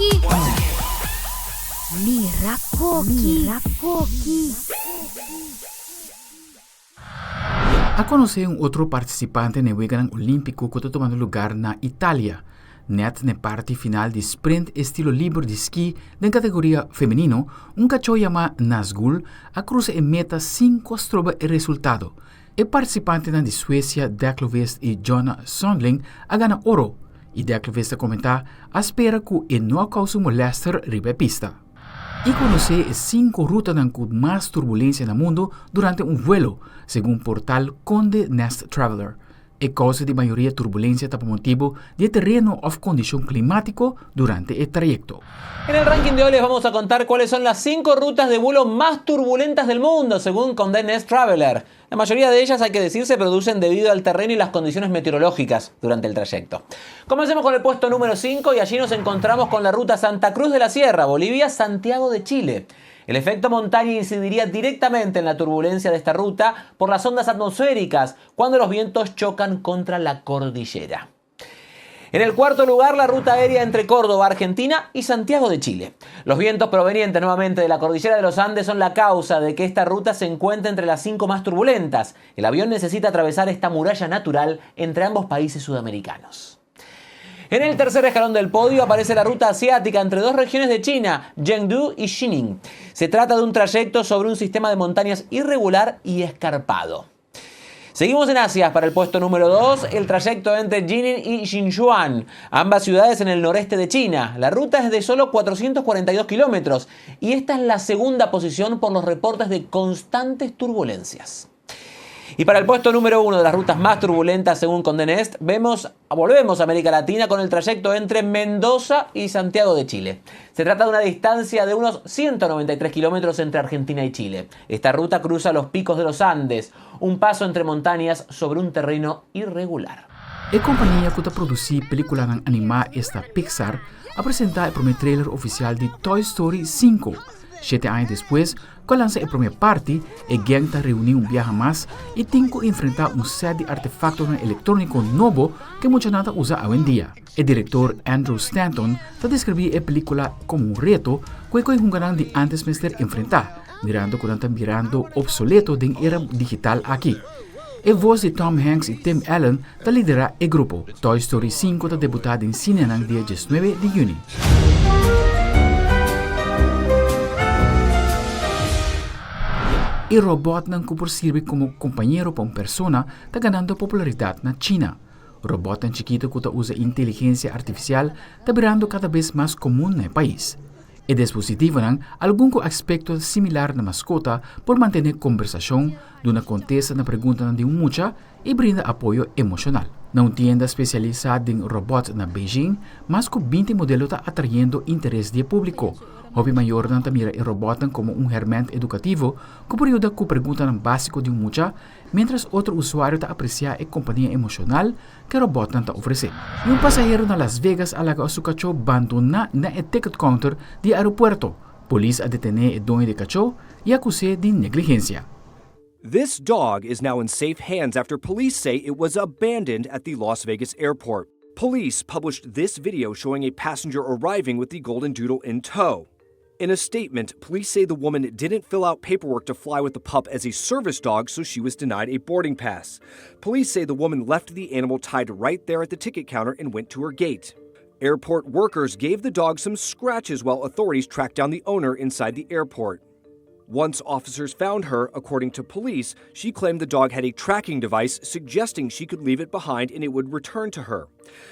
Ki. Mira Cos Ki. A conocer un otro participante en el weganan olimpico que está tomando lugar en Italia. Net na parte final de sprint estilo libre de esqui de categoría femenino, un cacho llamado Nazgul a cruza en meta 5 stroba el resultado. El participante de Suecia, Declovest y John Sondling, ha ganado oro. Y Declovest comenta, espera que no cause molestar riba pista. Y conoce 5 rutanan con más turbulencia en el mundo durante un vuelo, según portal Conde Nest Traveler. El causa de mayoría turbulencia por motivo de terreno o condición climático durante el trayecto. En el ranking de hoy les vamos a contar cuáles son las 5 rutas de vuelo más turbulentas del mundo, según Conde Nest Traveler. La mayoría de ellas, hay que decir, se producen debido al terreno y las condiciones meteorológicas durante el trayecto. Comencemos con el puesto número 5 y allí nos encontramos con la ruta Santa Cruz de la Sierra, Bolivia, Santiago de Chile. El efecto montaña incidiría directamente en la turbulencia de esta ruta por las ondas atmosféricas cuando los vientos chocan contra la cordillera. En el cuarto lugar, la ruta aérea entre Córdoba, Argentina y Santiago de Chile. Los vientos provenientes nuevamente de la cordillera de los Andes son la causa de que esta ruta se encuentre entre las 5 más turbulentas. El avión necesita atravesar esta muralla natural entre ambos países sudamericanos. En el tercer escalón del podio aparece la ruta asiática entre 2 regiones de China, Chengdu y Xining. Se trata de un trayecto sobre un sistema de montañas irregular y escarpado. Seguimos en Asia para el puesto número 2, el trayecto entre Jining y Sichuan, ambas ciudades en el noreste de China. La ruta es de solo 442 kilómetros y esta es la segunda posición por los reportes de constantes turbulencias. Y para el puesto número 1 de las rutas más turbulentas según Conde Nest, volvemos a América Latina con el trayecto entre Mendoza y Santiago de Chile. Se trata de una distancia de unos 193 kilómetros entre Argentina y Chile. Esta ruta cruza los picos de los Andes, un paso entre montañas sobre un terreno irregular. La compañía que produce películas animadas esta Pixar ha presentado el primer trailer oficial de Toy Story 5. 7 años después, cuando lanza la primera parte, el gang está reunido un viaje más y tiene que enfrentar un set de artefactos electrónicos nuevos que mucha gente usa hoy en día. El director Andrew Stanton está describiendo la película como un reto que es un gran de antes de enfrentar, mirando obsoleto de la era digital aquí. El voz de Tom Hanks y Tim Allen está lidera el grupo. Toy Story 5 está debutado en cine el día 19 de junio. El robot que sirve como compañero para una persona está ganando popularidad en China. El robot chiquito que usa inteligencia artificial está virando cada vez más común en el país. El dispositivo tiene algún aspecto similar a la mascota por mantener conversación, de una contesta una pregunta de un mucha y brinda apoyo emocional. En una tienda especializada en robots en Beijing, más de 20 modelos están atrayendo interés del público. Hobby mayor mira el robot como un herramienta educativo que puede ayudar con preguntas básicas de un mucha, mientras otro usuario aprecia la compañía emocional que el robot ofrece. Y un pasajero en Las Vegas alaga a su cacho bandona en el ticket counter del aeropuerto. Polis ha detenido el dueño de cacho y acusé de negligencia. This dog is now in safe hands after police say it was abandoned at the Las Vegas airport. Police published this video showing a passenger arriving with the golden doodle in tow. In a statement, police say the woman didn't fill out paperwork to fly with the pup as a service dog, so she was denied a boarding pass. Police say the woman left the animal tied right there at the ticket counter and went to her gate. Airport workers gave the dog some scratches while authorities tracked down the owner inside the airport. Once officers found her, according to police, she claimed the dog had a tracking device suggesting she could leave it behind and it would return to her.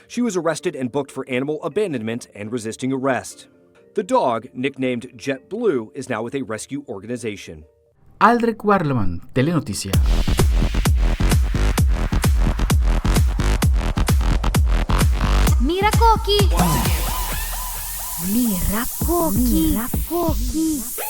She was arrested and booked for animal abandonment and resisting arrest. The dog, nicknamed Jet Blue, is now with a rescue organization. Aldric Werleman, Telenoticia. Mira Cos Ki. Mira Cos Ki.